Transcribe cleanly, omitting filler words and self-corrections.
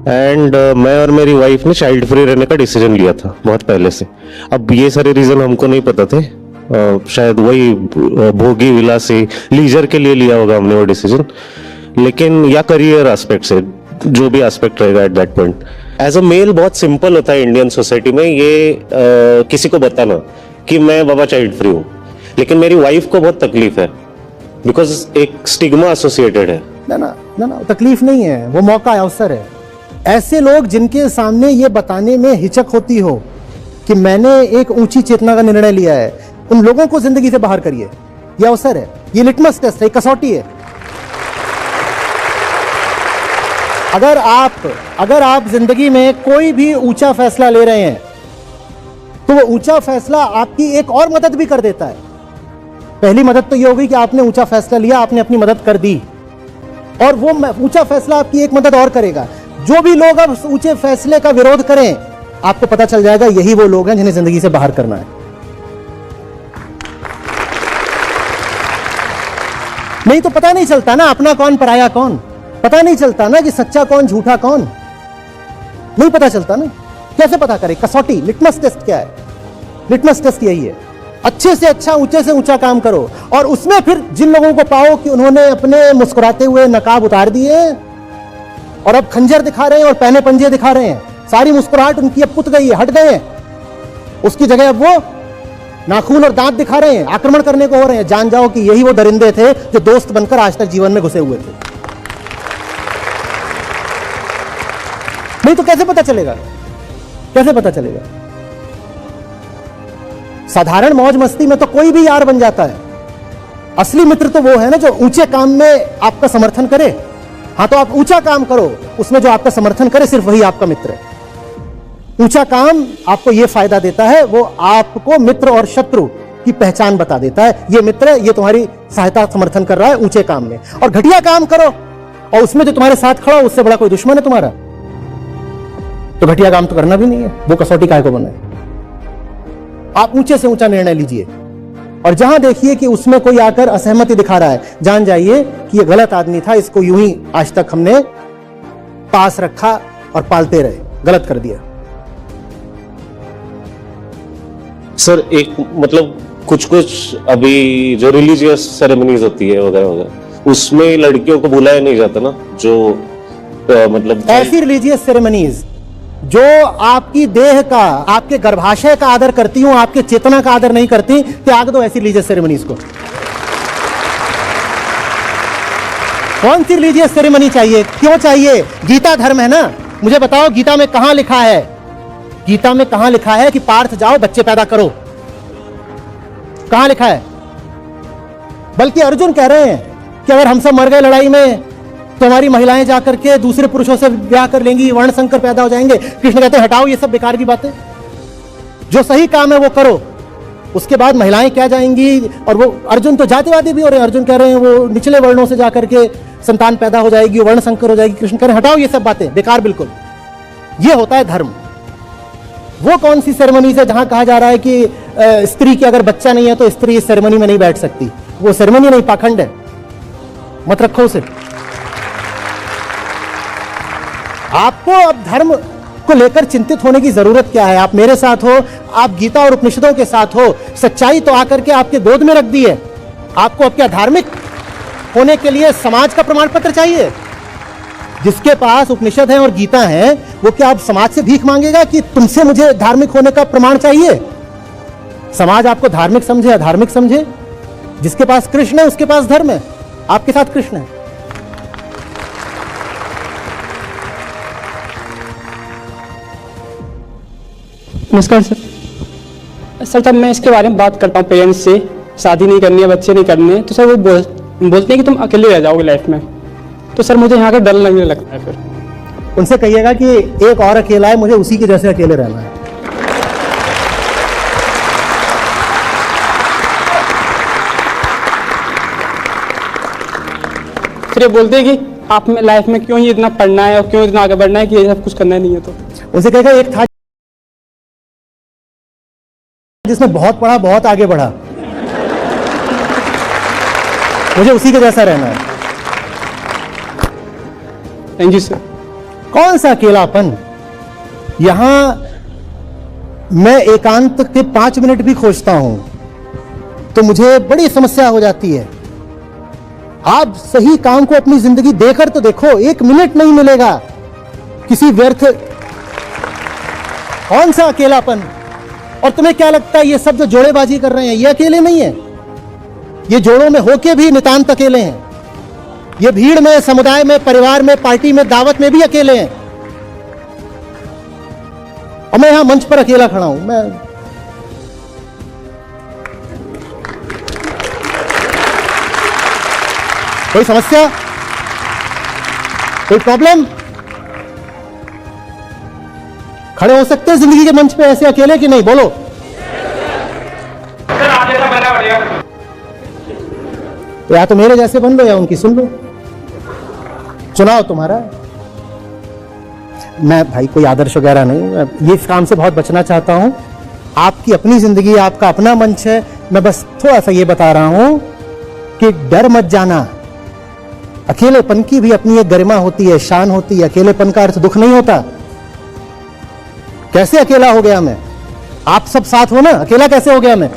And मैं और मेरी वाइफ ने चाइल्ड फ्री रहने का डिसीजन लिया था बहुत पहले से। अब ये सारे रीजन हमको नहीं पता थे, शायद वही भोगी विलासी लीजर के लिए लिया होगा हमने वो डिसीजन, लेकिन या करियर एस्पेक्ट से, जो भी एस्पेक्ट रहेगा at that point. As a male बहुत सिंपल होता है इंडियन सोसाइटी में ये किसी को बताना कि मैं बाबा चाइल्ड फ्री हूँ, लेकिन मेरी वाइफ को बहुत तकलीफ है बिकॉज एक स्टिग्मा एसोसिएटेड है। ना तकलीफ नहीं है, वो मौका है, अवसर है। ऐसे लोग जिनके सामने ये बताने में हिचक होती हो कि मैंने एक ऊंची चेतना का निर्णय लिया है, उन लोगों को जिंदगी से बाहर करिए। ये अवसर है, ये लिटमस टेस्ट है, कसौटी है। अगर आप जिंदगी में कोई भी ऊंचा फैसला ले रहे हैं तो वो ऊंचा फैसला आपकी एक और मदद भी कर देता है। पहली मदद तो ये होगी कि आपने ऊंचा फैसला लिया, आपने अपनी मदद कर दी, और वो ऊंचा फैसला आपकी एक मदद और करेगा। जो भी लोग अब ऊंचे फैसले का विरोध करें, आपको पता चल जाएगा यही वो लोग हैं जिन्हें जिंदगी से बाहर करना है। नहीं तो पता नहीं चलता ना अपना कौन पराया कौन, पता नहीं चलता ना कि सच्चा कौन झूठा कौन, नहीं पता चलता ना। कैसे पता करें? कसौटी, लिटमस टेस्ट क्या है? लिटमस टेस्ट यही है। अच्छे से अच्छा, ऊंचे से ऊंचा काम करो, और उसमें फिर जिन लोगों को पाओ कि उन्होंने अपने मुस्कुराते हुए नकाब उतार दिए और अब खंजर दिखा रहे हैं और पहने पंजे दिखा रहे हैं, सारी मुस्कुराहट उनकी अब पुत गई है, हट गए हैं, उसकी जगह अब वो नाखून और दांत दिखा रहे हैं, आक्रमण करने को हो रहे हैं, जान जाओ कि यही वो दरिंदे थे जो दोस्त बनकर आज तक जीवन में घुसे हुए थे। नहीं तो कैसे पता चलेगा? कैसे पता चलेगा? साधारण मौज मस्ती में तो कोई भी यार बन जाता है। असली मित्र तो वो है ना जो ऊंचे काम में आपका समर्थन करे। हाँ, तो आप ऊंचा काम करो, उसमें जो आपका समर्थन करे सिर्फ वही आपका मित्र है। ऊंचा काम आपको यह फायदा देता है, वो आपको मित्र और शत्रु की पहचान बता देता है। ये मित्र है, ये तुम्हारी सहायता समर्थन कर रहा है ऊंचे काम में। और घटिया काम करो और उसमें जो तुम्हारे साथ खड़ा हो उससे बड़ा कोई दुश्मन है तुम्हारा, तो घटिया काम तो करना भी नहीं है। वो कसौटी काहे को बनाए? आप ऊंचे से ऊंचा निर्णय लीजिए, और जहां देखिए कि उसमें कोई आकर असहमति दिखा रहा है, जान जाइए कि ये गलत आदमी था, इसको यूं ही आज तक हमने पास रखा और पालते रहे, गलत कर दिया। सर एक मतलब कुछ अभी जो रिलीजियस सेरेमनीज होती है वगैरह वगैरह, उसमें लड़कियों को बुलाया नहीं जाता ना, जो मतलब ऐसी रिलीजियस सेरेमनीज जो आपकी देह का, आपके गर्भाशय का आदर करती हूं, आपके चेतना का आदर नहीं करती, त्याग दो ऐसी रिलीजियस सेरेमनीज को। कौन सी रिलीजियस सेरेमनी चाहिए? क्यों चाहिए? गीता धर्म है ना। मुझे बताओ गीता में कहां लिखा है? गीता में कहां लिखा है कि पार्थ जाओ बच्चे पैदा करो? कहां लिखा है? बल्कि अर्जुन कह रहे हैं कि अगर हम सब मर गए लड़ाई में तो हमारी महिलाएं जाकर के दूसरे पुरुषों से ब्याह कर लेंगी, वर्ण संकर पैदा हो जाएंगे। कृष्ण कहते हैं हटाओ ये सब बेकार की बातें, जो सही काम है वो करो, उसके बाद महिलाएं क्या जाएंगी। और वो अर्जुन तो जातिवादी भी हो रहे हैं, अर्जुन कह रहे हैं वो निचले वर्णों से जाकर के संतान पैदा हो जाएगी, वर्ण संकर हो जाएगी। कृष्ण कह रहे हैं हटाओ ये सब बातें, बेकार बिल्कुल। ये होता है धर्म। वो कौन सी सेरेमनी है जहां कहा जा रहा है कि स्त्री की अगर बच्चा नहीं है तो स्त्री इस सेरेमनी में नहीं बैठ सकती? वो सेरेमनी नहीं, पाखंड है, मत रखो उसे। आपको अब धर्म को लेकर चिंतित होने की जरूरत क्या है? आप मेरे साथ हो, आप गीता और उपनिषदों के साथ हो। सच्चाई तो आकर के आपके गोद में रख दी है। आपको अब क्या धार्मिक होने के लिए समाज का प्रमाण पत्र चाहिए? जिसके पास उपनिषद है और गीता है, वो क्या अब समाज से भीख मांगेगा कि तुमसे मुझे धार्मिक होने का प्रमाण चाहिए? समाज आपको धार्मिक समझे, अधार्मिक समझे, जिसके पास कृष्ण है उसके पास धर्म है। आपके साथ कृष्ण है। नमस्कार सर। जब मैं इसके बारे में बात करता हूँ पेरेंट्स से, शादी नहीं करनी है, बच्चे नहीं करने, तो सर वो बोलते हैं कि तुम अकेले रह जाओगे लाइफ में। तो सर मुझे यहाँ का डर लगने लगता है। फिर उनसे कहिएगा कि एक और अकेला है, मुझे उसी के जैसे अकेले रहना है। फिर ये बोलते हैं कि आप में लाइफ में क्यों ही इतना पढ़ना है और क्यों इतना आगे बढ़ना है कि ये सब कुछ करना नहीं है। तो उनसे कहेगा एक था जिसने बहुत पढ़ा, बहुत आगे बढ़ा, मुझे उसी के जैसा रहना है। Thank you sir. कौन सा अकेलापन? यहां मैं एकांत के 5 मिनट भी खोजता हूं तो मुझे बड़ी समस्या हो जाती है। आप सही काम को अपनी जिंदगी देकर तो देखो, 1 मिनट नहीं मिलेगा किसी व्यर्थ। कौन सा अकेलापन? और तुम्हें क्या लगता है ये सब जो जोड़ेबाजी कर रहे हैं ये अकेले नहीं है? ये जोड़ों में होके भी नितांत अकेले हैं। ये भीड़ में, समुदाय में, परिवार में, पार्टी में, दावत में भी अकेले हैं। और मैं यहां मंच पर अकेला खड़ा हूं। मैं कोई समस्या, कोई प्रॉब्लम? खड़े हो सकते हैं जिंदगी के मंच पे ऐसे अकेले कि नहीं? बोलो। तो या तो मेरे जैसे बन लो या उनकी सुन लो, चुनाव तुम्हारा है। मैं भाई कोई आदर्श वगैरह नहीं, मैं ये काम से बहुत बचना चाहता हूं। आपकी अपनी जिंदगी, आपका अपना मंच है। मैं बस थोड़ा सा ये बता रहा हूं कि डर मत जाना। अकेलेपन की भी अपनी एक गरिमा होती है, शान होती है। अकेलेपन का अर्थ दुख नहीं होता। कैसे अकेला हो गया मैं? आप सब साथ हो ना, अकेला कैसे हो गया मैं?